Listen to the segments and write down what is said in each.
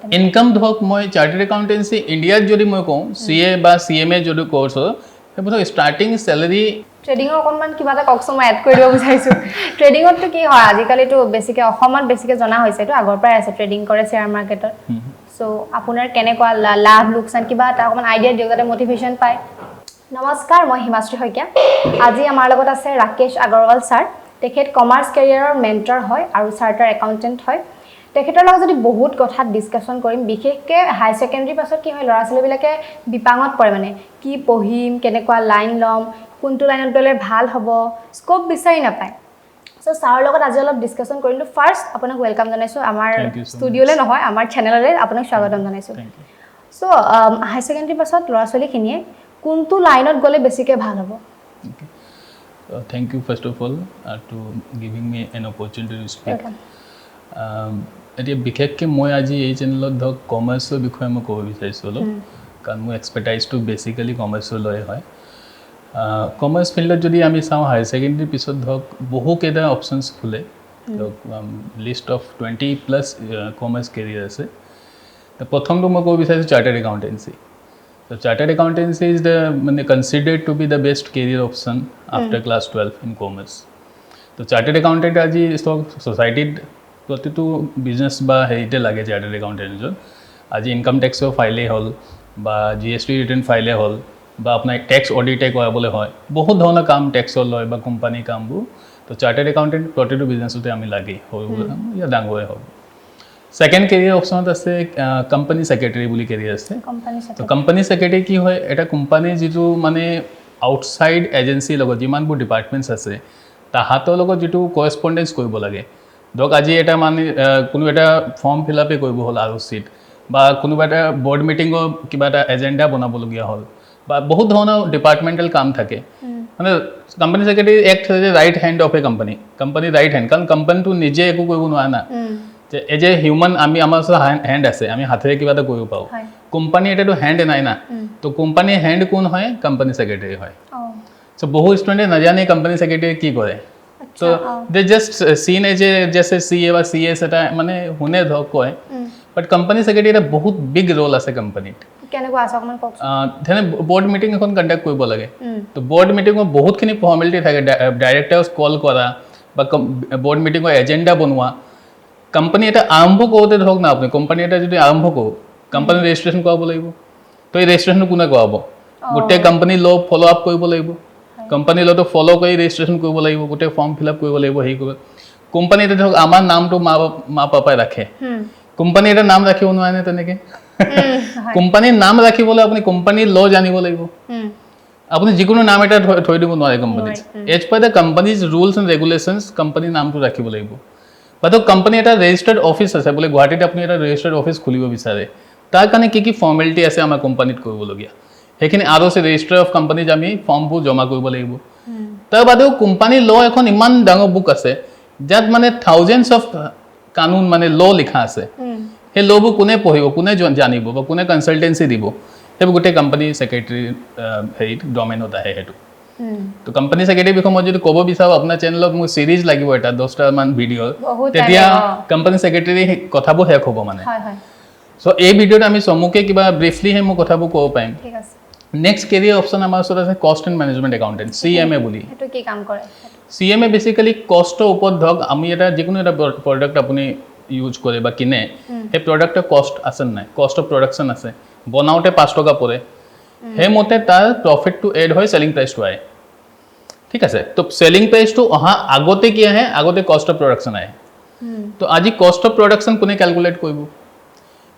Income धरक मैं chartered accountancy India जो मैं कहूँ CA बा CMA जो कोर्स हो स्टार्टिंग सैलरी ट्रेडिंग অকনমান কিবা এটা ককছ মই এড কৰি দিব বিচাৰিছো ট্ৰেডিংত কি হয় আজিকালি তো বেছিকে অসমত বেছিকে জনা হৈছে তো আগৰ পৰাই আছে ট্ৰেডিং কৰে শেয়াৰ মাৰ্কেটত সো আপোনাৰ কেনেকুৱা লাভ লোকসান কিবা এটা অকমান আইডিয়া দিও যাতে মোটিভেশন পায় নমস্কাৰ মই হিমাশ্ৰী হয়কিয়া আজি আমাৰ লগত আছে ৰাকেশ আগৰৱাল স্যাৰ তেখেত কমাৰ্চ কেৰিয়াৰৰ মেন্টৰ হয় আৰু চাৰ্টাৰ একাউন্টেন্ট হয় তেখেতৰ লগত যদি বহুত কথা ডিসকাশন কৰিম বিশেষকৈ হাই সেকেন্ডাৰী পাছত কি হয় লৰা ছোৱালীবিলাকে বিপাঙত পৰে মানে কি পঢ়িম কেনেকুৱা লাইন লম কোনটো লাইনত গলে ভাল হ'ব স্কোপ বিচাৰি নাপায় সো সাৰৰ লগত আজি অলপ ডিসকাশন কৰিলো ফাৰ্স্ট আপোনাক ওয়েলকাম জনাইছো আমাৰ ষ্টুডিওলে নহয় আমাৰ চেনেললে আপোনাক স্বাগতম জনাইছো সো হাই সেকেন্ডাৰী পাছত লৰা ছোৱালীখিনিয়ে কোনটো লাইনত গলে বেছিকে ভাল হ'ব thank you first of all to giving me an opportunity to speak এতিয়া বিশেষকৈ মই আজি এই চেনেলত ধৰক কমাৰ্চৰ বিষয়ে মই ক'ব বিচাৰিছোঁ অলপ কাৰণ মোৰ এক্সপাৰ্টাইজটো বেচিকেলি কমাৰ্চৰ লৈ হয় কমাৰ্চ ফিল্ডত যদি আমি চাওঁ হায়াৰ ছেকেণ্ডেৰী পিছত ধৰক বহুকেইটা অপশ্যনছ খোলে ধৰক লিষ্ট অফ 20+ কমাৰ্চ কেৰিয়াৰ আছে প্ৰথমটো মই ক'ব বিচাৰিছোঁ chartered accountancy So chartered accountancy is the considered to be the best career option after class 12 in commerce. So chartered accountant আজি society প্ৰতিটো বিজনেস বা হেৰিতে লাগে চাৰ্টাৰ্ড একাউণ্টেন্টৰ আজি ইনকাম টেক্সৰ ফাইলে হ'ল বা GST ৰিটাৰ্ণ ফাইলে হ'ল বা আপোনাৰ টেক্স অডিটে কৰাবলৈ হয় বহুত ধৰণৰ কাম টেক্সৰ লয় বা কোম্পানী কামবোৰ তো চাৰ্টাৰ্ড একাউণ্টেন্ট প্ৰতিটো বিজনেছতে আমি লাগে সৰু ইয়া ডাঙৰে হ'ব সেকেন্ড কেৰিয়াৰ অপশ্যনত আছে কোম্পানী সেক্ৰেটাৰী বুলি কেৰিয়াৰ আছে তো কোম্পানী সেক্ৰেটাৰী কি হয় এটা কোম্পানীৰ যিটো মানে আউটসাইড এজেন্সিৰ লগত যিমানবোৰ ডিপাৰ্টমেণ্টছ আছে তাহাঁতৰ লগত যিটো কৰেছপণ্ডেন্স কৰিব লাগে ধৰক আজি এটা মানে কোনো এটা ফৰ্ম ফিল আপে কৰিব হ'ল ROCত বা কোনোবা এটা বৰ্ড মিটিঙৰ কিবা এটা এজেণ্ডা বনাবলগীয়া হ'ল বা বহুত ধৰণৰ ডিপাৰ্টমেণ্টেল কাম থাকে মানে company secretary act as a right hand of a company right hand কাৰণ কোম্পানীটো নিজে একো কৰিব নোৱাৰে না যে এজ এ হিউম্যান আমি আমাৰ ওচৰত হেণ্ড আছে আমি হাতেৰে কিবা এটা কৰিব পাৰোঁ কোম্পানী এটাতো হেণ্ড নাই না তো কোম্পানীৰ হেণ্ড কোন হয় কোম্পানী সেক্ৰেটাৰী হয় সো বহু ষ্টুডেণ্টে নাজানে কোম্পানী সেক্ৰেটাৰী কি কৰে so they just seen as a just a CA বা CS এটা মানে শুনে ধৰক কয় বাট কোম্পানী সেক্ৰেটাৰী এটা বহুত বিগ ৰোল আছে কোম্পানীত কেনেকুৱা আছে অকমান কওক তেনে বৰ্ড মিটিং এখন কণ্ডাক্ট কৰিব লাগে তো বৰ্ড মিটিঙত বহুতখিনি ফৰ্মেলিটি থাকে ডাইৰেক্টৰছ কল কৰা বা বৰ্ড মিটিঙৰ এজেণ্ডা বনোৱা কোম্পানী এটা আৰম্ভ কৰোঁতে ধৰক না আপুনি কোম্পানী এটা যদি আৰম্ভ কৰোঁ কোম্পানী ৰেজিষ্ট্ৰেশ্যন কৰাব লাগিব তো এই ৰেজিষ্ট্ৰেশ্যনটো কোনে কৰাব গোটেই কোম্পানী ল ফ'ল' আপ কৰিব লাগিব কোম্পানী লটো ফ'ল' কৰি ৰেজিষ্ট্ৰেশ্যন কৰিব লাগিব গোটেই ফৰ্ম ফিল আপ কৰিব লাগিব হেৰি কৰিব কোম্পানী এটা ধৰক আমাৰ নামটো মা পাপাই ৰাখে কোম্পানী এটা নাম ৰাখিব নোৱাৰে নে তেনেকৈ কোম্পানীৰ নাম ৰাখিবলৈ আপুনি কোম্পানীৰ ল জানিব লাগিব আপুনি যিকোনো নাম এটা থৈ দিব নোৱাৰে কোম্পানীত as per the company's rules and regulations কোম্পানীৰ নামটো ৰাখিব লাগিব বা তো কোম্পানী এটা ৰেজিষ্টাৰ্ড অফিচ আছে বোলে গুৱাহাটীত আপুনি এটা ৰেজিষ্টাৰ্ড অফিচ খুলিব বিচাৰে তাৰ কাৰণে কি ফৰ্মেলিটি আছে আমাৰ কোম্পানীত কৰিবলগীয়া সেইখিনি ROC ৰেজিষ্টাৰ অফ কোম্পানীজ আমি ফৰ্মবোৰ জমা কৰিব লাগিব তাৰ বাদেও কোম্পানীৰ ল এখন ইমান ডাঙৰ বুক আছে যাত মানে থাউজেণ্ডছ অফ কানুন মানে ল লিখা আছে সেই লবোৰ কোনে পঢ়িব কোনে জানিব বা কোনে কনচালটেঞ্চি দিব সেইবোৰ গোটেই কোম্পানী সেক্ৰেটাৰী হেৰিত ডমেইনত আহে সেইটো তো কোম্পানী সেক্ৰেটাৰী বিষয়ে মই যদি ক'ব বিচাৰোঁ আপোনাৰ চেনেলত মোৰ সিৰিজ লাগিব এটা 10টা মান ভিডিঅ তেতিয়া কোম্পানী সেক্ৰেটাৰী কথাবোৰ শেষ হ'ব মানে সো এই ভিডিঅ'ত আমি চমুকে কিবা ব্ৰিফলিহে মই কথাবোৰ ক'ব পাৰিম ঠিক আছে নেক্সট কেৰিয়াৰ অপশ্যন আমাৰ ওচৰত আছে কষ্ট এণ্ড মেনেজমেণ্ট একাউণ্টেণ্ট CMA বুলি এটো কি কাম কৰে CMA বেসিক্যালি কষ্টৰ ওপৰত ধৰক আমি এটা যিকোনো এটা প্ৰডাক্ট আপুনি ইউজ কৰে বা কিনে সেই প্ৰডাক্টৰ কষ্ট আছে নাই কষ্ট অফ প্ৰডাকশ্যন আছে বনাওঁতে 5 টকা পৰে সেই মতে তাৰ প্ৰফিটটো এড হয় সেলিং প্ৰাইচটো আহে ঠিক আছে তো সেলিং প্ৰাইচটো অহা আগতে কি আহে আগতে কষ্ট অফ প্ৰডাকশ্যন আহে তো আজি কষ্ট অফ প্ৰডাকশ্যন কোনে ক্যালকুলেট কৰিব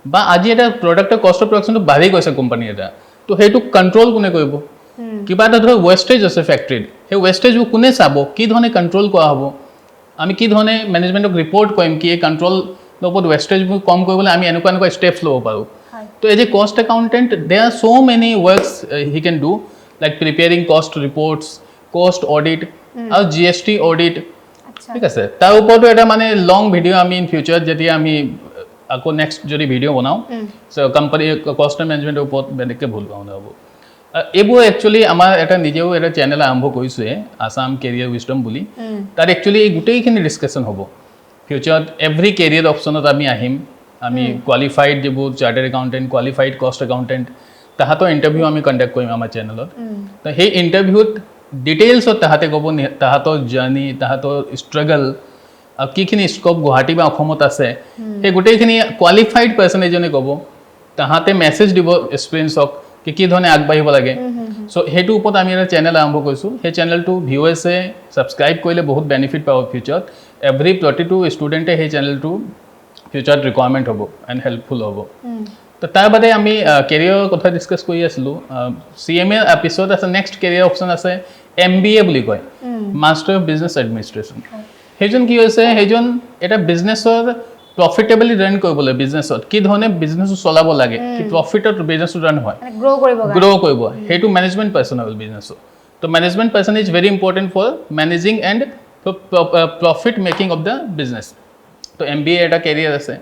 বা আজি এটা প্ৰডাক্টৰ কষ্ট অফ প্ৰডাকশ্যনটো বাঢ়ি গৈছে কোম্পানী এটা তো সেইটো কন্ট্ৰোল কোনে কৰিব কিবা এটা ধৰ ওয়েস্টেজ আছে ফ্যাক্টৰীত সেই ওয়েস্টেজবোৰ কোনে চাব কি ধৰণে কন্ট্ৰোল কৰা হ'ব আমি কি ধৰণে মেনেজমেণ্টক ৰিপৰ্ট কৰিম কি এই কন্ট্ৰোল ওপৰত ওয়েস্টেজবোৰ কম কৰিবলৈ আমি এনেকুৱা ষ্টেপছ ল'ব পাৰোঁ তো as a cost accountant there are so many works he can do like preparing cost reports cost audit আৰু GST অডিট ঠিক আছে তাৰ ওপৰতো এটা মানে লং ভিডিঅ' আমি ইন ফিউচাৰত যেতিয়া আমি আকৌ নেক্সট যদি ভিডিঅ' বনাওঁ সো কোম্পানী কষ্ট মেনেজমেণ্টৰ ওপৰত বেলেগকৈ ভুল হ'ব এইবোৰ একচুৱেলি আমাৰ এটা নিজেও এটা চেনেল আৰম্ভ কৰিছোৱে আসাম কেৰিয়াৰ উইজডম বুলি তাত একচুৱেলি গোটেইখিনি ডিছকাশ্যন হ'ব ফিউচাৰত এভৰি কেৰিয়াৰ অপশ্যনত আমি আহিম আমি কোৱালিফাইড যিবোৰ চাৰ্টাৰ্ড একাউণ্টেণ্ট কোৱালিফাইড কষ্ট একাউণ্টেণ্ট তাহাঁতৰ ইণ্টাৰভিউ আমি কণ্ডাক্ট কৰিম আমাৰ চেনেলত তো সেই ইণ্টাৰভিউত ডিটেইলছত তাহাঁতে ক'ব তাহাঁতৰ জাৰ্ণি তাহাঁতৰ ষ্ট্ৰাগল আৰু কিখিনি স্ক'প গুৱাহাটী বা অসমত আছে সেই গোটেইখিনি কোৱালিফাইড পাৰ্চন এজনে ক'ব তাহাঁতে মেছেজ দিব এক্সপিৰিয়েঞ্চক কি ধৰণে আগবাঢ়িব লাগে চ' সেইটোৰ ওপৰত আমি এটা চেনেল আৰম্ভ কৰিছোঁ সেই চেনেলটো ভিউৱাৰ্ছে ছাবস্ক্ৰাইব কৰিলে বহুত বেনিফিট পাব ফিউচাৰত প্ৰতিটো ষ্টুডেণ্টে সেই চেনেলটো ফিউচাৰত ৰিকুৱাৰমেণ্ট হ'ব এণ্ড হেল্পফুল হ'ব তো তাৰ বাদে আমি কেৰিয়াৰৰ কথা ডিছকাছ কৰি আছিলোঁ CMA পিছত আছে নেক্সট কেৰিয়াৰ অপশ্যন আছে MBA বুলি কয় মাষ্টাৰ অফ বিজনেছ এডমিনিষ্ট্ৰেশ্যন সেইজন কি হৈছে সেইজন এটা বিজনেছৰ প্ৰফিটেবলি ৰান কৰিবলৈ বিজনেছত কি ধৰণে বিজনেছটো চলাব লাগে কি প্ৰফিটত বিজনেছটো ৰান হয় গ্ৰ' কৰিব সেইটো মেনেজমেণ্ট পাৰ্চন হ'ল বিজনেছৰ তো management person is very important for managing and profit making of the business তো MBA এটা কেৰিয়াৰ আছে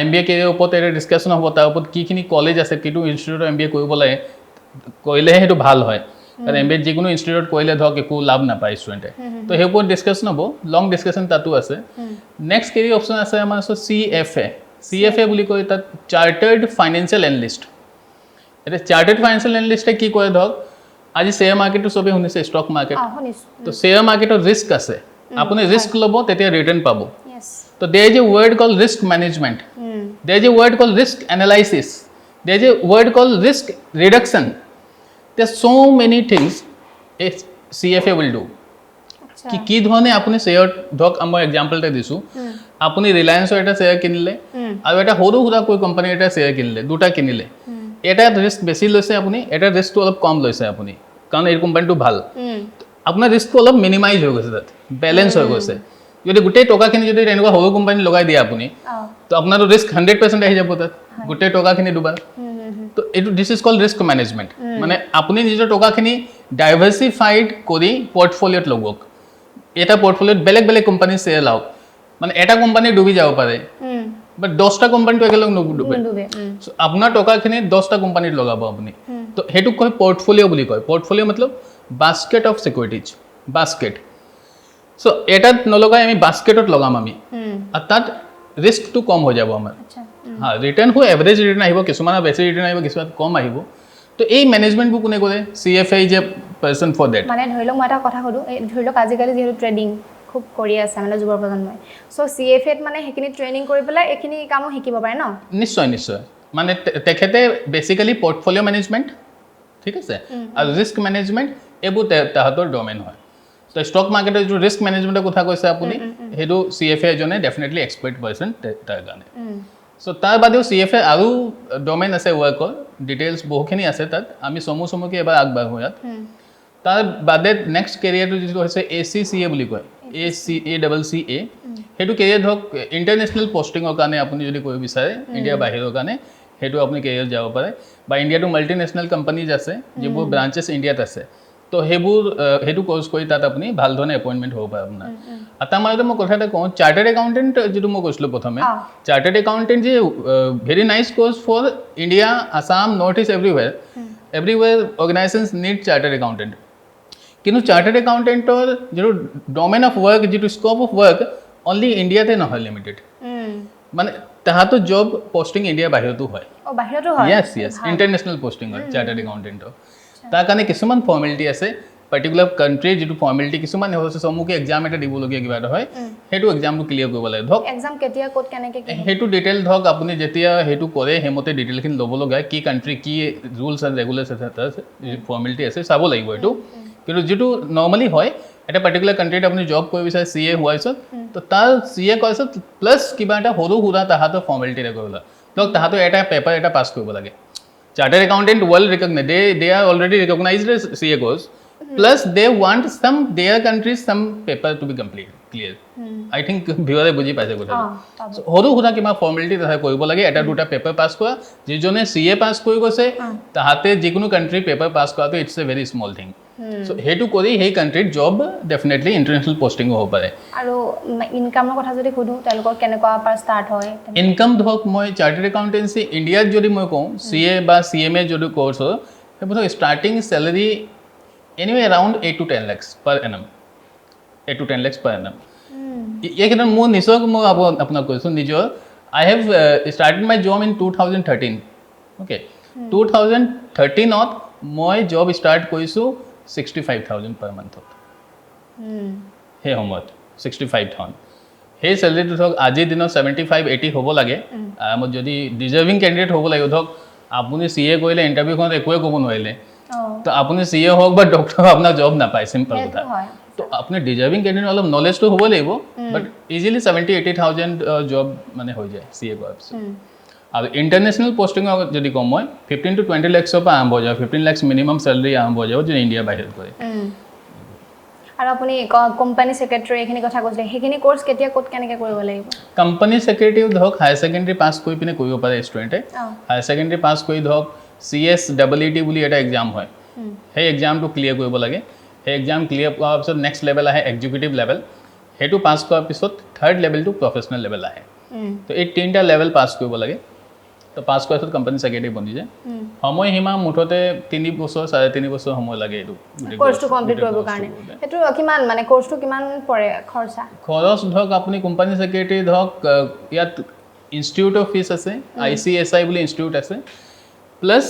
MBA কেৰিয়াৰৰ ওপৰত এটা ডিছকাশ্যন হ'ব তাৰ ওপৰত কিখিনি কলেজ আছে কিটো ইনষ্টিটিউটত MBA কৰিব লাগে কৰিলেহে সেইটো ভাল হয় কাৰণ MBA যিকোনো ইনষ্টিটিউটত কৰিলে ধৰক একো লাভ নাপায় ষ্টুডেণ্টে তো সেই ওপৰত ডিছকাশ্যন হ'ব লং ডিছকাশ্যন তাতো আছে নেক্সট কেৰিয়াৰ অপশ্যন আছে আমাৰ CFA বুলি কয় তাত চাৰ্টাৰ্ড ফাইনেন্সিয়েল এনালিষ্ট এতিয়া চাৰ্টাৰ্ড ফাইনেন্সিয়েল এনালিষ্টে কি কৰে ধৰক আজি শ্বেয়াৰ মাৰ্কেটটো চবেই শুনিছে ষ্টক মাৰ্কেট তো শ্বেয়াৰ মাৰ্কেটত ৰিস্ক আছে আপুনি ৰিস্ক ল'ব তেতিয়া ৰিটাৰ্ণ পাব তো there is a word called risk management there is a word called risk analysis there is a word called risk reduction there are so many things a CFA will do কি ধৰণে আপুনি share ধৰক মই example এটা দিছোঁ আপুনি ৰিলায়েন্সৰ এটা share কিনিলে আৰু এটা সৰু সুৰা কৈ কোম্পানীৰ এটা শ্বেয়াৰ কিনিলে দুটা কিনিলে এটা ৰিস্ক বেছি লৈছে আপুনি এটা ৰিস্কটো অলপ কম লৈছে আপুনি কাৰণ এই কোম্পানীটো ভাল আপোনাৰ ৰিস্কটো অলপ মিনিমাইজ হৈ গৈছে তাত বেলেঞ্চ হৈ গৈছে যদি গোটেই টকাখিনি যদি এনেকুৱা সৰু কোম্পানী লগাই দিয়ে আপুনি তো আপোনাৰতো ৰিস্ক 100% আহি যাব তাত গোটেই টকাখিনি ডুবাৰ তো এইটো this is called risk management মানে আপুনি নিজৰ টকাখিনি ডাইভাৰ্চিফাইড কৰি পৰ্টফলিঅ'ত লগাওক এটা পৰ্টফলিঅ'ত বেলেগ বেলেগ কোম্পানী শ্বেয়াৰ লওক মানে এটা কোম্পানী ডুবি যাব পাৰে বাট 10টা কোম্পানীটো একেলগে নুডুবে আপোনাৰ টকাখিনি 10টা কোম্পানীত লগাব আপুনি তো সেইটোক কয় পৰ্টফলিঅ' বুলি কয় পৰ্টফলিঅ' মতলব basket of securities basket so এটাত নলগাই আমি বাস্কেটত লগাম আমি আৰু তাত ৰিস্কটো কম হৈ যাব আমাৰ ৰিটাৰ্ণ হৈ এভাৰেজ ৰিটাৰ্ণ আহিব কিছুমানৰ বেছি ৰিটাৰ্ণ আহিব কিছুমান কম আহিব তো এই মেনেজমেণ্টবোৰ কোনে কৰে CFA is a person for debt মানে ধৰি লওক মই এটা কথা সুধোঁ ধৰি লওক আজিকালি যিহেতু ট্ৰেডিং খুব কৰি আছে মানে যুৱ প্ৰজন্মই চ' CFAত মানে সেইখিনি ট্ৰেইনিং কৰি পেলাই এইখিনি কামো শিকিব পাৰে ন নিশ্চয় মানে তেখেতে বেচিকেলি পৰ্টফলিঅ' মেনেজমেণ্ট ঠিক আছে আৰু ৰিস্ক মেনেজমেণ্ট এইবোৰ তাহাঁতৰ ডমেইন হয় তো ষ্টক মাৰ্কেটৰ যিটো ৰিস্ক মেনেজমেণ্টৰ কথা কৈছে আপুনি সেইটো CFA এজনে ডেফিনেটলি এক্সপাৰ্ট পাৰ্চন তাৰ কাৰণে চ' তাৰ বাদেও CFA আৰু ডমেইন আছে ৱৰ্কৰ ডিটেইলছ বহুখিনি আছে তাত আমি চমুকৈ এবাৰ আগবাঢ়োঁ ইয়াত তাৰ বাদে নেক্সট কেৰিয়াৰটো যিটো হৈছে ACCA বুলি কয় ACCA সেইটো কেৰিয়াৰ ধৰক ইণ্টাৰনেশ্যনেল পষ্টিঙৰ কাৰণে আপুনি যদি কৰিব বিচাৰে ইণ্ডিয়াৰ বাহিৰৰ কাৰণে সেইটো আপুনি কেৰিয়াৰ যাব পাৰে বা ইণ্ডিয়াটো মাল্টিনেশ্যনেল কোম্পানীজ আছে যিবোৰ ব্ৰাঞ্চেছ ইণ্ডিয়াত আছে তো সেইটো কোৰ্চ কৰি তাত আপুনি ভাল ধৰণে এপইণ্টমেণ্ট হ'ব পাৰে আপোনাৰ আৰু তাৰ মাজতে মই কথা এটা কওঁ চাৰ্টাৰ্ড একাউণ্টেণ্ট যিটো মই কৈছিলোঁ প্ৰথমে চাৰ্টাৰ্ড একাউণ্টেণ্ট যে very nice course for India Assam north east everywhere organisations need chartered accountant কিন্তু চাৰ্টাৰ্ড একাউণ্টেণ্টৰ যিটো ডমেইন অফ ৱৰ্ক যিটো স্ক'প অফ ৱৰ্ক অনলি ইণ্ডিয়াতে নহয় লিমিটেড মানে তাহাঁতৰ জব পষ্টিং ইণ্ডিয়াৰ বাহিৰতো হয় য়েছ ইণ্টাৰনেশ্যনেল পষ্টিং হয় চাৰ্টাৰ্ড একাউণ্টেণ্টৰ তাৰ কাৰণে কিছুমান ফৰ্মেলিটি আছে পাৰ্টিকুলাৰ কাণ্ট্ৰিৰ যিটো ফৰ্মেলিটি কিছুমান হৈছে চমুকৈ এক্সাম এটা দিবলগীয়া কিবা এটা হয় সেইটো এক্সামটো ক্লিয়াৰ কৰিব লাগে ধৰক এক্সাম কেতিয়া ক'ত কেনেকৈ সেইটো ডিটেইল ধৰক আপুনি যেতিয়া সেইটো কৰে সেইমতে ডিটেইলখিনি ল'ব লগা কি কাণ্ট্ৰি কি ৰুলছ এণ্ড ৰেগুলেশ্যন আছে ফৰ্মেলিটি আছে চাব লাগিব এইটো কিন্তু যিটো নৰ্মেলি হয় এটা পাৰ্টিকুলাৰ কাণ্ট্ৰিত আপুনি জব কৰিব বিচাৰে CA হোৱাৰ পিছত তো তাৰ CA কৰাৰ পিছত প্লাছ কিবা এটা সৰু সুৰা তাহাঁতৰ ফৰ্মেলিটি এটা কৰিব লাগে ধৰক তাহাঁতৰ এটা পেপাৰ এটা পাছ কৰিব লাগে Chartered accountant well recognized. They are already recognized as CA course. Plus they want their countries some paper to be clear. I think viewer বুজি পাইছে কথাটো সৰু সুৰা কিবা ফৰ্মেলিটি তাহাঁতে কৰিব লাগে এটা দুটা পেপাৰ পাছ কৰা যিজনে CA পাছ কৰি গৈছে তাহাঁতে যিকোনো কাণ্ট্ৰি পেপাৰ পাছ কৰাটো it's a very small thing so' সেইটো কৰি সেই কাণ্ট্ৰিত জব ডেফিনেটলি ইণ্টাৰনেশ্যনেল পষ্টিঙো হ'ব পাৰে আৰু ইনকামৰ কথা যদি সুধোঁ তেওঁলোকৰ কেনেকুৱা পৰা ষ্টাৰ্ট হয় ইনকাম ধৰক মই চাৰ্টাৰ্ড একাউণ্টেঞ্চি ইণ্ডিয়াত যদি মই কওঁ CA বা CMA যদি কোৰ্চ হয় সেইবোৰ starting salary anyway around 8 to 10 lakhs per annum 8 to 10 lakhs per annum এই ক্ষেত্ৰত মোৰ নিজক মই আপোনাক কৈছোঁ নিজৰ I have started my job in 2013. Okay. 2013 মই জব ষ্টাৰ্ট কৰিছোঁ 65,000 per month. সেই সময়ত 65,000 সেই চেলেৰিটো ধৰক আজিৰ দিনত 75-80 হ'ব লাগে আৰামত যদি ডিজাৰ্ভিং কেণ্ডিডেট হ'ব লাগিব ধৰক আপুনি CA কৰিলে ইণ্টাৰভিউখনত একোৱে ক'ব নোৱাৰিলে তো আপুনি CA হওক বা ডক্টৰ হওক আপোনাৰ জব নাপায় চিম্পল কথা তো আপুনি ডিজাৰ্ভিং কেণ্ডিডেট অলপ নলেজটো হ'ব লাগিব বাট ইজিলি 70-80,000 জব মানে হৈ যায় CA কৰাৰ পিছত আৰু ইণ্টাৰনেশ্যনেল পষ্টিং যদি কম মই 15 to 20 lakhs পৰা আৰম্ভ হৈ যাব 15 lakhs মিনিমাম চেলাৰি আৰম্ভ হৈ যাব যদি ইণ্ডিয়া বাহিৰত কৰে আৰু আপুনি কোম্পানী সেক্ৰেটাৰী এখিনি কথা কৈছে সেইখিনি কোৰ্স কেতিয়া ক'ত কেনেকৈ কৰিব লাগিব কোম্পানী সেক্ৰেটাৰীও ধৰক হায়াৰ সেকেন্ডাৰী পাছ কৰি পিনে কৰিব পাৰে ষ্টুডেণ্টে হায়াৰ সেকেন্ডাৰী পাছ কৰি ধৰক CSEET বুলি এটা এক্সাম হয় সেই এক্সামটো ক্লিয়াৰ কৰিব লাগে সেই এক্সাম ক্লিয়াৰ কৰাৰ পিছত নেক্সট লেভেল আহে এক্সিকিউটিভ লেভেল সেইটো পাছ কৰাৰ পিছত থাৰ্ড লেভেলটো প্ৰফেচনেল লেভেল আহে তো এই তিনিটা লেভেল পাছ কৰিব লাগে তো পাছ কৰাৰ পিছত কোম্পানী সেক্ৰেটাৰী বনি যায় সময়সীমা মুঠতে 3 বছৰ 3.5 বছৰ সময় লাগে এইটো কোৰ্সটো কমপ্লিট কৰিবৰ কাৰণে সেইটো কিমান মানে কোৰ্সটো কিমান পৰে খৰচা খৰচ ধৰক আপুনি কোম্পানী সেক্ৰেটাৰী ধৰক ইয়াত ইনষ্টিটিউটৰ ফিজ আছে ICSI বুলি ইনষ্টিটিউট আছে প্লাছ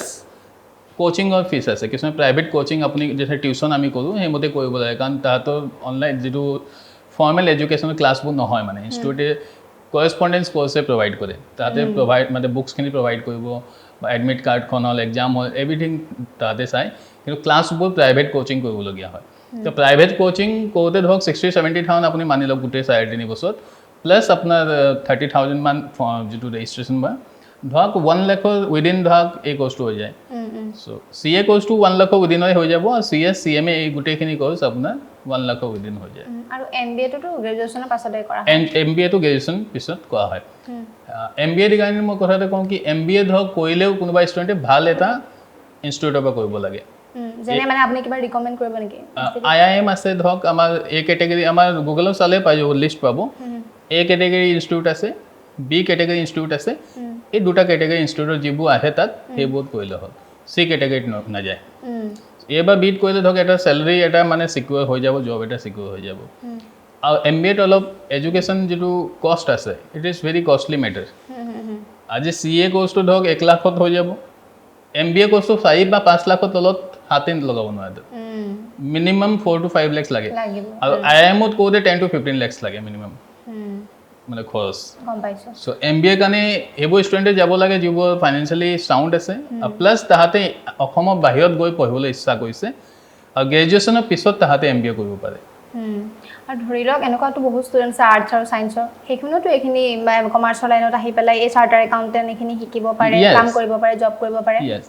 কোচিঙৰ ফিজ আছে কিছুমান প্ৰাইভেট কোচিং আপুনি যেনে টিউচন আমি কৰোঁ সেইমতে কৰিব লাগে কাৰণ তাহাঁতৰ অনলাইন যিটো ফৰ্মেল এডুকেশ্যনৰ ক্লাছবোৰ নহয় মানে ইনষ্টিটিউটে কৰেছপণ্ডেঞ্চ কোৰ্ছে প্ৰভাইড কৰে তাতে প্ৰভাইড মানে বুকছখিনি প্ৰভাইড কৰিব বা এডমিট কাৰ্ডখন হ'ল এক্সাম হ'ল এভৰিথিং তাতে চাই কিন্তু ক্লাছবোৰ প্ৰাইভেট কোচিং কৰিবলগীয়া হয় তো প্ৰাইভেট কোচিং কৰোঁতে ধৰক 60-70,000 আপুনি মানি লওক গোটেই 3.5 বছৰত প্লাছ আপোনাৰ 30,000 মান যিটো ৰেজিষ্ট্ৰেশ্যন বা ধৰক 1 লাখৰ উইদিন ধৰক এই কোৰ্সটো হৈ যায় সো CA কোৰ্সটো 1 লাখৰ উইদিনতে হৈ যাব আৰু CS CMA এই গোটেইখিনি কোৰ্স আপোনাৰ 1 লাখৰ উইদিন হৈ যায় আৰু MBA টো গ্ৰেজুৱেচনৰ পাছতে কৰা হয় MBA টো গ্ৰেজুৱেচন পিছত কৰা হয় MBA দি কাৰণে মই কথাটো কওঁ কি MBA ধৰক কৰিলেও কোনোবা ষ্টুডেণ্টে ভাল এটা ইনষ্টিটিউটৰ পৰা কৰিব লাগে যেনে মানে আপুনি কিবা ৰিকমেণ্ড কৰিব নেকি IIM আছে ধৰক আমাৰ A কেটেগৰী আমাৰ গুগলত চালে পাই যাব লিষ্ট পাব A কেটেগৰী ইনষ্টিটিউট আছে B কেটেগৰী ইনষ্টিটিউট আছে এই দুটা কেটেগৰী ইনষ্টিটিউটৰ যিবোৰ আহে তাত সেইবোৰ কৰিলে হ'ল C কেটেগৰীত নাযায় A বা B কৰিলে ধৰক এটা চেলাৰি এটা মানে সিকিউৰ হৈ যাব জব এটা সিকিউৰ হৈ যাব আৰু MBA অলপ এডুকেশ্যন যিটো কষ্ট আছে it is very costly matter আজি CA কোৰ্সটো ধৰক 1 লাখত হৈ যাব MBA কোৰ্সটো 4 বা 5 লাখৰ তলত হাতে লগাব নোৱাৰে মিনিমাম 4 to 5 lakhs লাগে আৰু IIMত কৰোঁতে 10 to 15 lakhs লাগে মিনিমাম মানে খৰচ গম পাইছো সো MBA কাৰণে এইবোৰ ষ্টুডেণ্টে যাব লাগে যিবোৰ ফাইনেন্সিয়েলি সাউণ্ড আছে প্লাছ তাহাঁতে অসমৰ বাহিৰত গৈ পঢ়িবলৈ ইচ্ছা কৰিছে আৰু গ্ৰেজুৱেশ্যনৰ পিছত তাহাঁতে MBA কৰিব পাৰে আৰু ধৰি লওক এনেকুৱাতো বহুত ষ্টুডেণ্টছ আৰ্টছ আৰু ছায়েন্সৰ সেইখিনিতো এইখিনি কমাৰ্চৰ লাইনত আহি পেলাই এই চাৰ্টাৰ একাউণ্টেণ্ট এইখিনি শিকিব পাৰে কাম কৰিব পাৰে জব কৰিব পাৰে ইয়েছ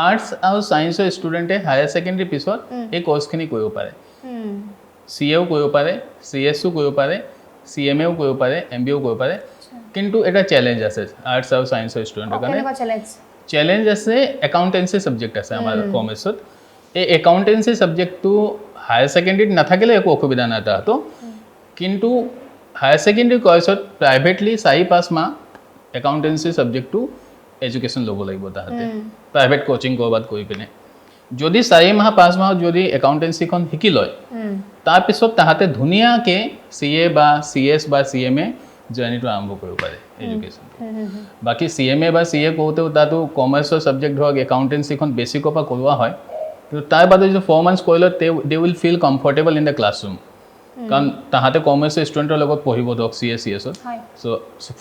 আৰ্টছ আৰু ছায়েন্সৰ ষ্টুডেণ্টে হায়াৰ ছেকেণ্ডেৰী পিছত এই কোৰ্সখিনি কৰিব পাৰে CAও কৰিব পাৰে CSও কৰিব পাৰে CMAও কৰিব পাৰে MBAও কৰিব পাৰে কিন্তু এটা চ্যালেঞ্জ আছে আৰ্টছ আৰু ছায়েন্সৰ ষ্টুডেণ্টৰ কাৰণে চ্যালেঞ্জ আছে একাউণ্টেন্সি সাবজেক্ট আছে আমাৰ কমাৰ্চত এই একাউণ্টেন্সি সাবজেক্টটো হায়াৰ ছেকেণ্ডেৰীত নাথাকিলে একো অসুবিধা নাই তাহাঁতো কিন্তু হায়াৰ ছেকেণ্ডেৰী কোৰ্সত প্ৰাইভেটলি 4-5 মাহ একাউণ্টেন্সি সাবজেক্টটো এডুকেশ্যন ল'ব লাগিব তাহাঁতে প্ৰাইভেট কোচিং কৰবাত কৰি পিনে যদি 4 মাহ 5 মাহ যদি একাউণ্টেন্সিখন শিকি লয় তাৰপিছত তাহাঁতে ধুনীয়াকৈ CA বা CS বা CMA জাৰ্নিটো আৰম্ভ কৰিব পাৰে এডুকেশ্যন বাকী CMA বা CA কৰোঁতেও তাতো কমাৰ্চৰ ছাবজেক্ট ধৰক একাউণ্টেন্সিখন বেছিকৰ পৰা কৰোৱা হয় কিন্তু তাৰ বাদে যদি 4 months কৰিলে they will feel comfortable in the classroom কাৰণ তাহাঁতে কমাৰ্চৰ ষ্টুডেণ্টৰ লগত পঢ়িব ধৰক CS ত'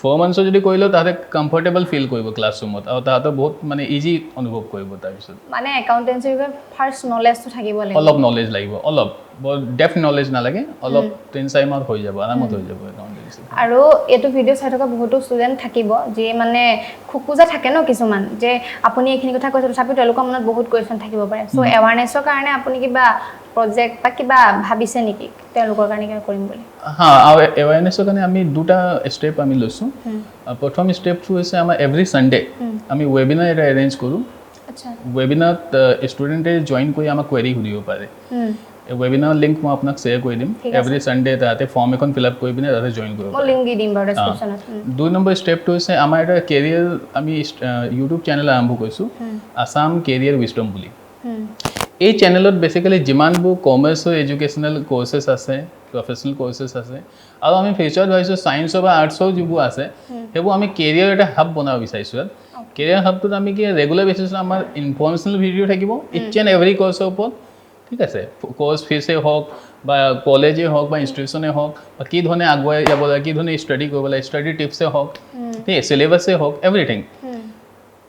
4 months যদি কৰিলেও তাহাঁতে কমফৰ্টেবল ফিল কৰিব ক্লাছৰুমত আৰু তাহাঁতে বহুত মানে ইজি অনুভৱ কৰিব তাৰপিছত মানে একাউণ্টেন্সিৰ ফাৰ্ষ্ট নলেজটো থাকিব লাগিব অলপ নলেজ লাগিব অলপ বৰ ডেফ নলেজ নালাগে অলপ 3-4 মাহ হৈ যাব আৰামত হৈ যাব একাউণ্টেন্সি আৰু এইটো ভিডিঅ' চাই থকা বহুতো ষ্টুডেণ্ট থাকিব যে মানে খোকোজা থাকে ন কিছুমান যে আপুনি এইখিনি কথা কৈছে তথাপিও তেওঁলোকৰ মনত বহুত কুৱেশ্যন থাকিব পাৰে চ' এৱাৰনেছৰ কাৰণে আপুনি কিবা প্ৰজেক্ট বা কিবা ভাবিছে নেকি তেওঁলোকৰ কাৰণে কিবা কৰিম বুলি আৰু এৱাৰনেছৰ কাৰণে আমি দুটা ষ্টেপ আমি লৈছোঁ প্ৰথম ষ্টেপটো হৈছে আমাৰ এভৰি ছানডে আমি ৱেবিনাৰ এটা এৰেঞ্জ কৰোঁ আচ্ছা ৱেবিনাৰত ষ্টুডেণ্টে জইন কৰি আমাক কুৱেৰি সুধিব পাৰে ৱেবিনাৰ লিংক মই আপোনাক শ্বেয়াৰ কৰি দিম এভৰি ছানডে তাতে ফৰ্ম এখন ফিল আপ কৰি পিনে তাতে জইন কৰিব মই লিংক দি দিম বাৰু ডেছক্ৰিপশ্যনত 2 নম্বৰ ষ্টেপটো হৈছে আমাৰ এটা কেৰিয়াৰ আমি ইউটিউব চেনেল আৰম্ভ কৰিছোঁ আছাম কেৰিয়াৰ উইজডম বুলি এই চেনেলত বেচিকেলি যিমানবোৰ কমাৰ্চৰ এডুকেশ্যনেল কোৰ্চেছ আছে প্ৰফেচনেল কোৰ্চেছ আছে আৰু আমি ফিউচাৰত ভাবিছোঁ ছায়েন্সৰ বা আৰ্টছৰ যিবোৰ আছে সেইবোৰ আমি কেৰিয়াৰ এটা হাব বনাব বিচাৰিছোঁ ইয়াত কেৰিয়াৰ হাবটোত আমি কি ৰেগুলাৰ বেচিছত আমাৰ ইনফৰ্মেশ্যনেল ভিডিঅ' থাকিব ইচ এণ্ড এভৰি কোৰ্চৰ ওপৰত ঠিক আছে কোৰ্চ ফিজেই হওক বা কলেজেই হওক বা ইনষ্টিটিউশ্যনেই হওক বা কি ধৰণে আগুৱাই যাব লাগে কি ধৰণে ষ্টাডি কৰিব লাগে ষ্টাডি টিপছেই হওক ঠিক আছে চিলেবাছেই হওক এভৰিথিং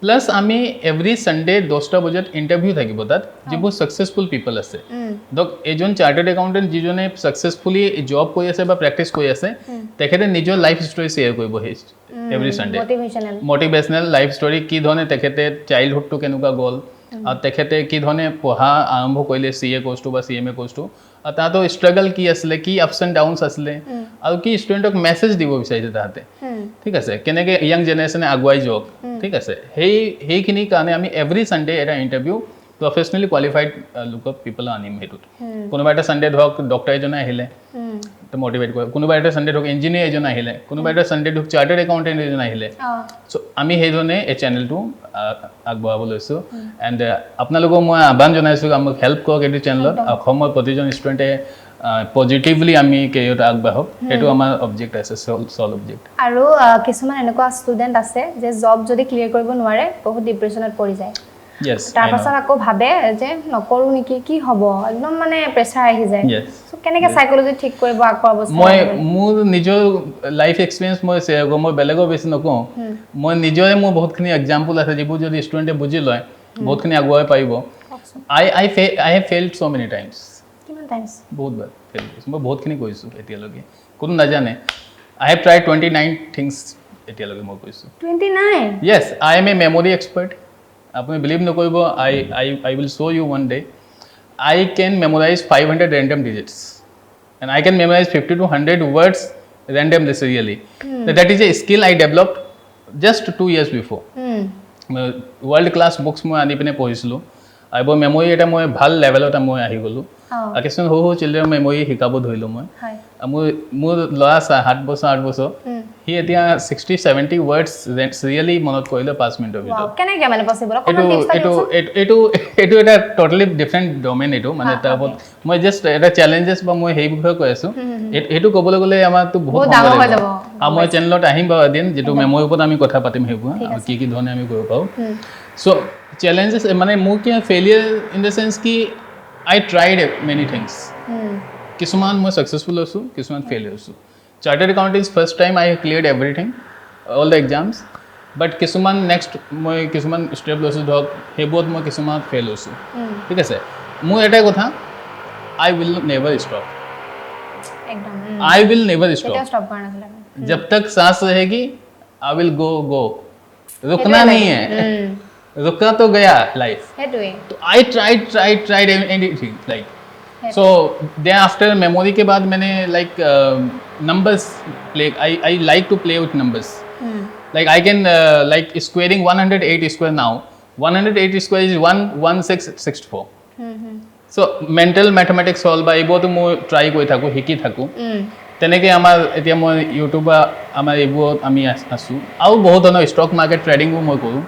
প্লাছ আমি এভৰি ছানডে 10টা বজাত ইণ্টাৰভিউ থাকিব তাত যিবোৰ ছাকচেছফুল পিপল আছে ধৰক এজন চাৰ্টাৰ্ড একাউণ্টেণ্ট যিজনে ছাকচেছফুলি জব কৰি আছে বা প্ৰেক্টিছ কৰি আছে তেখেতে নিজৰ লাইফ ষ্টৰী শ্বেয়াৰ কৰিব সেই every Sunday motivational life story কি ধৰণে তেখেতে চাইল্ডহুডটো কেনেকুৱা গ'ল আৰু তেখেতে কি ধৰণে পঢ়া আৰম্ভ কৰিলে CA কোৰ্চটো বা CMA কোৰ্চটো আৰু তাহাঁতৰ ষ্ট্ৰাগল কি আছিলে কি আপছ এণ্ড ডাউনছ আছিলে আৰু কি ষ্টুডেণ্টক মেছেজ দিব বিচাৰিছে তাহাঁতে ঠিক আছে কেনেকৈ য়াং জেনেৰেশ্যনে আগুৱাই যাওক ঠিক আছে সেইখিনিৰ কাৰণে আমি এভৰি ছানডে এটা ইণ্টাৰভিউ প্ৰফেচনেলি কোৱালিফাইড লোকক পিপল আনিম সেইটোত কোনোবা এটা ছানডে ধৰক ডক্টৰ এজনে আহিলে মটিভেট কৰে কোনোবা এটা ছানডে ধৰক ইঞ্জিনিয়াৰ এজন আহিলে কোনোবা এটা ছানডে ধৰক চাৰ্টাৰ্ড একাউণ্টেণ্ট এজন আহিলে চ' আমি সেইধৰণে এই চেনেলটো আগবঢ়াব লৈছোঁ এণ্ড আপোনালোকক মই আহ্বান জনাইছোঁ আমাক হেল্প কৰক এইটো চেনেলত অসমৰ প্ৰতিজন ষ্টুডেণ্টে পজিটিভলি আমি কেৰিয়াৰত আগবাঢ়ক সেইটো আমাৰ অবজেক্ট আছে চল অবজেক্ট আৰু কিছুমান এনেকুৱা ষ্টুডেণ্ট আছে যে জব যদি ক্লিয়াৰ কৰিব নোৱাৰে বহুত ডিপ্ৰেশ্যনত পৰি যায় তাৰপাছত আকৌ ভাবে যে নকৰোঁ নেকি কি হ'ব একদম মানে প্ৰেছাৰ আহি যায় কেনেকৈ চাইক'লজি ঠিক কৰিব আগৰ অৱস্থা মই মোৰ নিজৰ লাইফ এক্সপিৰিয়েঞ্চ মই শ্বেয়াৰ কৰোঁ মই বেলেগৰ বেছি নকওঁ মই নিজৰে মোৰ বহুতখিনি এক্সাম্পল আছে যিবোৰ যদি ষ্টুডেণ্টে বুজি লয় বহুতখিনি আগুৱাই পাৰিব I have failed so' many times বহুত বাৰ ফেইল কৰিছোঁ মই বহুতখিনি কৰিছোঁ এতিয়ালৈকে কোনো নাজানে আই হেভ ট্ৰাই 29 থিংছ এতিয়ালৈকে মই কৰিছোঁ 29 yes I am a memory expert আপুনি বিলিভ নকৰিব I will show you one day I can memorize 500 random digits and I can memorize 50 to 100 words randomly serially that is a skill I developed just 2 years before world class books মই আনি পিনে পঢ়িছিলোঁ আৰু memory এটা মই ভাল লেভেলত মই আহি গ'লোঁ কিছুমান সৰু সৰু চিল্ড্ৰেন মেমৰি শিকাব ধৰিলোঁ মই মোৰ ল'ৰা 7 বছৰ 8 বছৰ সি এতিয়া 60-70 ৱৰ্ডছ ৰিয়েলি মনত কৰিলে 5 মিনিটৰ ভিতৰত কেনেকৈ মানে পচিবল এইটো এটা ট'টেলি ডিফাৰেণ্ট ডমেইন এইটো মানে তাৰ ওপৰত মই জাষ্ট এটা চেলেঞ্জেছ বা মই সেই বিষয়ে কৈ আছোঁ এইটো ক'বলৈ গ'লে আমাৰতো বহুত সময় লাগিব আৰু মই চেনেলত আহিম বাৰু এদিন যিটো মেমৰিৰ ওপৰত আমি কথা পাতিম সেইবোৰ আৰু কি কি ধৰণে আমি কৰিব পাৰোঁ চ' চেলেঞ্জেছ মানে মোৰ কি ফেইলিয়াৰ ইন দ্য চেন্স কি I tried many things. কিছুমান মই successful হৈছোঁ কিছুমান ফেইল হৈছোঁ chartered accountings first time I cleared everything all the exams but কিছুমান নেক্সট মই কিছুমান ষ্টেপ লৈছোঁ ধৰক সেইবোৰত মই কিছুমান ফেইল হৈছোঁ ঠিক আছে মোৰ এটাই কথা I will never stop I will never stop जब तक सांस रहेगी I will go रुकना नहीं है रुका तो गया लाइफ तो I tried anything like so then after memory के बाद मैंने like numbers play I like to play with numbers like I can like squaring 108 square now 108 square is 11664 so mental mathematics हल बा এইবোৰতো মই ট্ৰাই কৰি থাকোঁ শিকি থাকোঁ তেনেকৈ আমাৰ এতিয়া মই ইউটিউবৰ আমাৰ এইবোৰত আমি আছোঁ আৰু বহুত ধৰণৰ ষ্টক মাৰ্কেট ট্ৰেডিংবোৰ মই কৰোঁ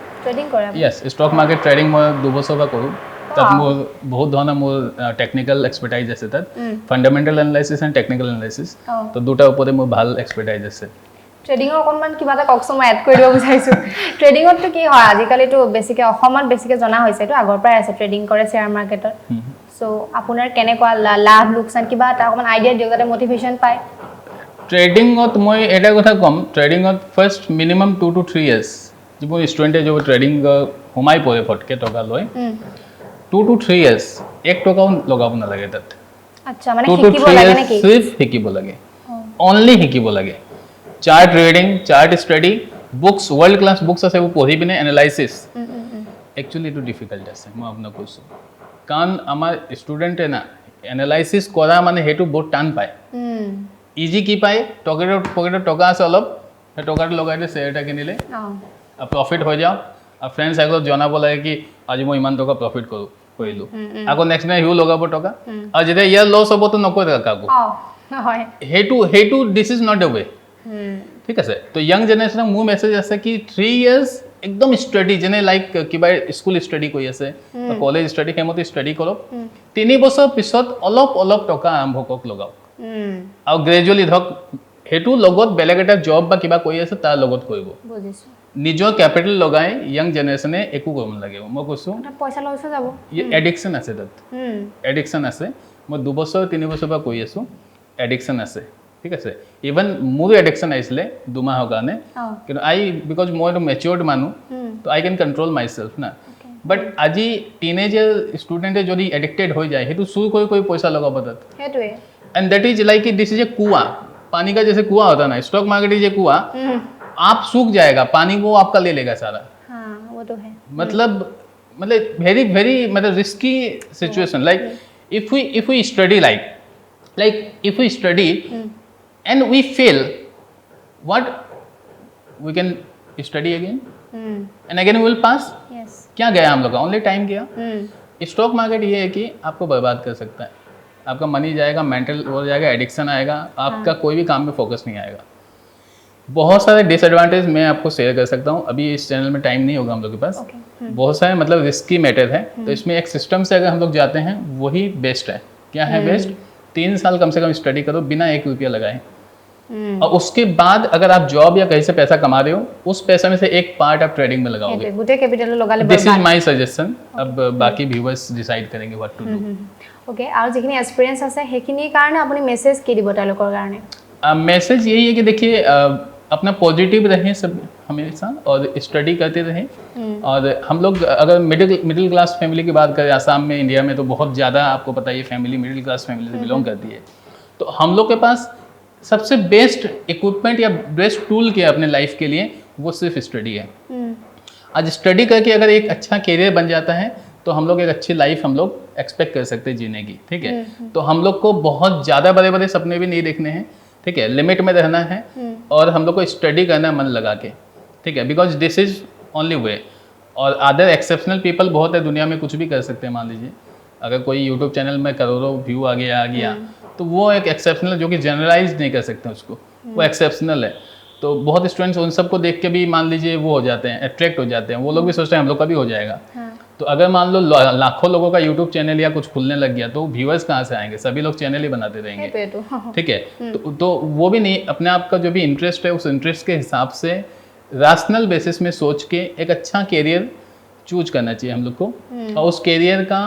Yes, stock market trading মই 2 বছৰ পৰা কৰোঁ তাত মোৰ বহুত ধৰণৰ মোৰ টেকনিকেল এক্সপাৰ্টাইজ আছে তাত fundamental analysis and technical analysis তো দুটাৰ ওপৰতে মোৰ ভাল এক্সপাৰ্টাইজ আছে ট্ৰেডিঙৰ অকণমান কিবা এটা কওকচোন মই এড কৰি দিব বিচাৰিছোঁ ট্ৰেডিঙতটো কি হয় আজিকালিতো বেছিকৈ অসমত বেছিকৈ জনা হৈছে এইটো আগৰ পৰাই আছে ট্ৰেডিং কৰে শ্বেয়াৰ মাৰ্কেটত চ' আপোনাৰ কেনেকুৱা লাভ লোকচান কিবা এটা অকণমান আইডিয়া দিয়ক যাতে মটিভেশ্যন পায় ট্ৰেডিঙত মই এটা কথা ক'ম ট্ৰেডিঙত ফাৰ্ষ্ট মিনিমাম 2 to 3 years যিবোৰ ষ্টুডেণ্টে যিবোৰ ট্ৰেডিং সোমাই পৰে ফটকৈ টকা লৈ 2 to 3 years 1 টকাও লগাব নালাগে তাত আচ্ছা মানে শিকিব লাগে নেকি সিৰ্ফ শিকিব লাগে অনলি শিকিব লাগে chart reading chart study books world class books আছে এইবোৰ পঢ়ি পিনে এনালাইচিছ একচুৱেলি এইটো ডিফিকাল্ট আছে মই আপোনাক কৈছোঁ কাৰণ আমাৰ ষ্টুডেণ্টে না এনালাইচিছ কৰা মানে সেইটো বহুত টান পায় ইজি কি পায় পকেটত টকা আছে অলপ সেই টকাটো লগাই দিয়ে শ্বেয়াৰ এটা কিনিলে প্ৰফিট হৈ যাওঁ আৰু ফ্ৰেণ্ড চাৰ্কলত জনাব লাগে কি আজি মই ইমান টকা প্ৰফিট কৰিলোঁ আকৌ নেক্সট দিনা সিও লগাব টকা আৰু যেতিয়া ইয়াৰ লছ হ'বতো নকয় কাকো সেইটো this is not the way ঠিক আছে তো য়াং জেনেৰেশ্যনক মোৰ মেছেজ আছে কি 3 years একদম ষ্টাডি যেনে লাইক কিবা স্কুল ষ্টাডি কৰি আছে বা কলেজ ষ্টাডি সেইমতে ষ্টাডি কৰক 3 বছৰ পিছত অলপ টকা আৰম্ভ কৰক লগাওক আৰু গ্ৰেজুৱেলি ধৰক সেইটো লগত বেলেগ এটা জব বা কিবা কৰি আছে তাৰ লগত কৰিব বুজিছো নিজৰ কেপিটেল লগাই ইয়াং জেনেৰেশ্যনে একো কৰিব নালাগে মই কৈছোঁ পইচা লৈছে যাব এডিকশ্যন আছে তাত এডিকশ্যন আছে মই 2 বছৰ 3 বছৰ পৰা কৰি আছোঁ এডিকশ্যন আছে ঠিক আছে ইভেন মোৰো এডিকশ্যন আহিছিলে 2 মাহৰ কাৰণে কিন্তু বিকজ মই এটা মেচিয়ৰ্ড মানুহ তো I can control my self না বাট আজি টিনেজাৰ ষ্টুডেণ্টে যদি এডিক্টেড হৈ যায় সেইটো চুৰ কৰি পইচা লগাব তাত সেইটোৱে and that is like this is a कुआं पानी का जैसे कुआं होता है ना स्टॉक मार्केट इज ए कुआं आप सूख जाएगा पानी वो आपका ले लेगा सारा हाँ वो तो है मतलब वेरी वेरी मतलब risky situation like if we study like if we study and we fail what we can study again and again we will pass yes क्या गया हम लोग का ओनली टाइम गया स्टॉक मार्केट ये है कि आपको बर्बाद कर सकता है आपका मनी जाएगा मेंटल हो जाएगा एडिक्शन आएगा आपका कोई भी काम में फोकस नहीं आएगा बहुत सारे डिसएडवांटेज मैं आपको शेयर कर सकता हूँ अभी इस चैनल में टाइम नहीं होगा हम लोग के पास बहुत सारे मतलब रिस्की मैटर है तो इसमें एक सिस्टम से अगर हम लोग जाते हैं वही बेस्ट है क्या है बेस्ट 3 साल कम से कम स्टडी करो बिना 1 रुपया लगाए और उसके बाद अगर आप जॉब या कहीं से पैसा कमा रहे हो उस पैसा में से एक पार्ट आप ट्रेडिंग में लगाओगे গোটেই ক্যাপিটাল লগালে दिस इज माय सजेशन अब बाकी व्यूअर्स डिसाइड करेंगे व्हाट टू डू ओके আৰু যিখিনি এক্সপেৰিয়েন্স আছে সেইখিনিৰ কাৰণে আপুনি মেছেজ কি দিব তেওঁলোকৰ কাৰণে मैसेज यही है कि देखिए अपना पॉजिटिव रहें सब हमेशा और स्टडी करते रहें और हम लोग अगर मिडिल क्लास फैमिली की बात करें आसाम में इंडिया में तो बहुत ज़्यादा आपको पता है फैमिली मिडिल क्लास फैमिली से बिलोंग करती है तो हम लोग के पास सबसे बेस्ट इक्विपमेंट या बेस्ट टूल क्या है अपने लाइफ के लिए वो सिर्फ स्टडी है आज स्टडी करके अगर एक अच्छा करियर बन जाता है तो हम लोग एक अच्छी लाइफ हम लोग एक्सपेक्ट कर सकते हैं जीने की ठीक है तो हम लोग को बहुत ज़्यादा बड़े बड़े सपने भी नहीं देखने हैं ठीक है लिमिट में रहना है और हम लोग को स्टडी करना है मन लगा के ठीक है because this is only way और अदर एक्सेप्शनल पीपल बहुत है दुनिया में कुछ भी कर सकते हैं मान लीजिए अगर कोई यूट्यूब चैनल में करोड़ों व्यू आ गया तो वो एक एक्सेप्शनल जो कि जनरलाइज नहीं कर सकते उसको वो एक्सेप्शनल है तो बहुत स्टूडेंट्स उन सबको देख के भी मान लीजिए वो हो जाते हैं अट्रैक्ट हो जाते हैं वो लोग भी सोचते हैं हम लोग का भी हो जाएगा तो अगर मान लो लाखों लोगों का यूट्यूब चैनल या कुछ खुलने लग गया तो व्यूअर्स कहाँ से आएंगे सभी लोग चैनल ही बनाते रहेंगे ठीक है तो वो भी नहीं अपने आप का जो भी इंटरेस्ट है उस इंटरेस्ट के हिसाब से रैशनल बेसिस में सोच के एक अच्छा कैरियर चूज करना चाहिए हम लोग को और उस कैरियर का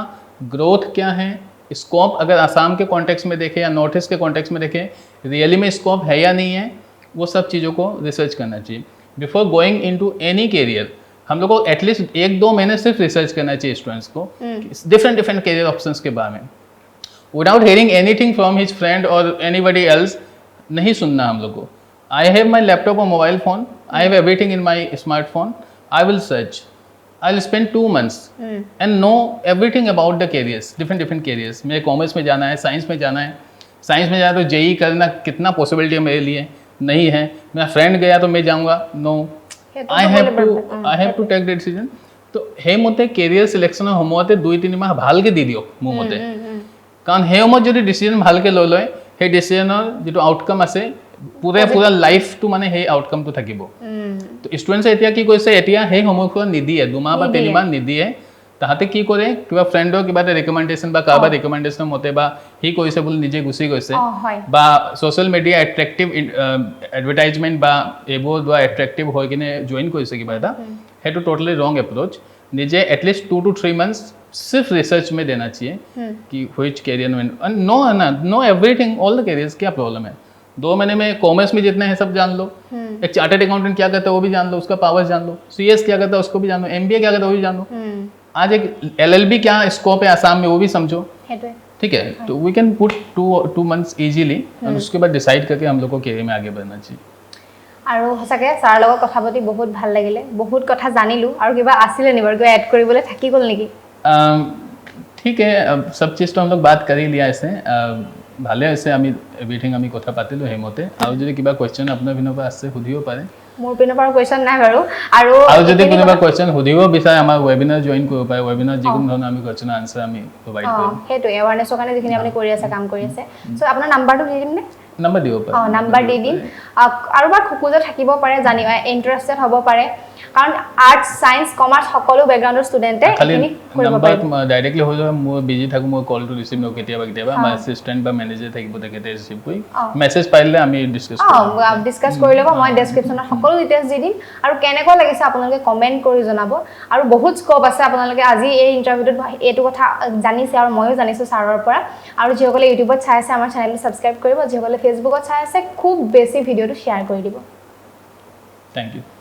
ग्रोथ क्या है स्कोप अगर आसाम के कॉन्टेक्स्ट में देखें या नॉर्थ ईस्ट के कॉन्टेक्स्ट में देखें रियली में स्कोप है या नहीं है वो सब चीज़ों को रिसर्च करना चाहिए before going into any career हम लोग को एटलीस्ट 1-2 महीने सिर्फ रिसर्च करना चाहिए स्टूडेंट्स को डिफरेंट कैरियर ऑप्शंस के बारे में without hearing anything from his friend और एनीबडी एल्स नहीं सुनना हम लोग को आई हैव माई लैपटॉप और mobile phone I have everything in my smartphone I will search I will spend 2 months and know everything about the carriers different carriers मेरे commerce में जाना है साइंस में जाना है तो जेई करना कितना पॉसिबिलिटी है मेरे लिए नहीं है मेरा फ्रेंड गया तो मैं जाऊँगा no I have to take the decision तो हे मते कैरियर सिलेक्शन সময়তে 2-3 মাহ ভালকে দি দিও মোৰ মতে কাৰণ হে সময়ত যদি ডিসিজন ভালকে লৈ লয় হে ডিসিজনৰ যেটো আউটকাম আছে পুৰা লাইফটো মানে হে আউটকামটো থাকিব তো স্টুডেন্টছে এতিয়া কি কৈছে এতিয়া হে সময়খন নিদিয়ে 2 মাহ বা 3 মাহ নিদিয়ে তাহাতে কি কৰে কিবা ফ্ৰেণ্ডৰ কিবা এটা ৰিকমেন্ডেশন বা কাবা ৰিকমেন্ডেশন মতে বা হি কৈছে বুলি নিজে গুছি গৈছে বা সোশ্যাল মিডিয়া এট্ৰাক্টিভ এডভাৰটাইজমেন্ট বা এবোৰ দ্বাৰা এট্ৰাক্টিভ হৈ কিনে জয়েন কৰিছে কিবা এটা हेटू टोटली रॉन्ग अप्रोच निजे एटलीस्ट 2 to 3 months सिर्फ रिसर्च में देना चाहिए कि which career no everything all the careers क्या प्रॉब्लम है 2 महीने में कॉमर्स में जितने हैं सब जान लो एक चार्टर्ड अकाउंटेंट क्या करता है वो भी जान लो उसका पावर्स जान लो सीएस क्या करता है उसको भी जान लो एमबीए क्या करता है वो भी जान लो आज एक एलएलबी क्या स्कोप है आसाम में वो भी समझो ठीक है तो we can put 2 months easily और उसके बाद डिसाइड करके हम लोग को कैरियर में आगे बढ़ना चाहिए আৰু হসাকে ছাৰ লগত কথা পাতি বহুত ভাল লাগিলে বহুত কথা জানিলো আৰু কিবা আছিলে নি বাৰু কিবা এড কৰিবলৈ থাকি গল নেকি ठीक है सब चीज तो हम लोग बात कर ही लिया ऐसे ভালে আছে আমি এভৰিথিং আমি কথা পাতিলো হেমতে আৰু যদি কিবা কোৱেশ্চন আপোনাৰ পিনৰ পৰা আছে সুধিব পাৰে মোৰ পিনৰ পৰা কোৱেশ্চন নাই বাৰু আৰু যদি কোনোবা কোৱেশ্চন সুধিব বিচাৰে আমাৰ ওয়েবিনাৰ জয়েন কৰিব পাৰে ওয়েবিনাৰ যিকোনো ধৰণৰ আমি কোৱেশ্চন আনসাৰ আমি প্ৰভাইড কৰিম হেতু এৱাৰনেছৰ কাৰণে যিখিনি আপুনি কৰি আছে কাম কৰি আছে সো আপোনাৰ নাম্বাৰটো দি দিম নে নাম্বাৰ দিব পাৰে নাম্বাৰ দি দিম আৰু বাৰ খোকোজা থাকিব পাৰে জানি ইন্টাৰেষ্টেড হ'ব পাৰে কাৰণ আৰ্টছ সায়েন্স কমাৰ্চ সকলো ব্যাকগ্ৰাউণ্ডৰ ষ্টুডেন্টে এখিনি কৰিব পাৰে নাম্বাৰ ডাইৰেক্টলি হৈ যায় মই বিজি থাকো মই কলটো ৰিচিভ নকৰো কেতিয়াবা আমাৰ এসিস্ট্যান্ট বা ম্যানেজাৰ থাকিব তেখেতে ৰিচিভ কৰি মেছেজ পাইলে আমি ডিসকাস কৰি ল'ব মই ডেসক্ৰিপচনত সকলো ডিটেইলছ দি দিম আৰু কেনেকুৱা লাগিছে আপোনালোকে কমেন্ট কৰি জনাব আৰু বহুত স্কোপ আছে আপোনালোকে আজি এই ইন্টাৰভিউত এটো কথা জানিছে আৰু ময়ো জানিছো ছাৰৰ পৰা আৰু যিসকলে ইউটিউবত চাই আছে আমাৰ চেনেলটো সাবস্ক্ৰাইব কৰিব যিসকলে ফেসবুকত চাই আছে খুব বেছি ভিডিওটো শেয়াৰ কৰি দিব থ্যাংক ইউ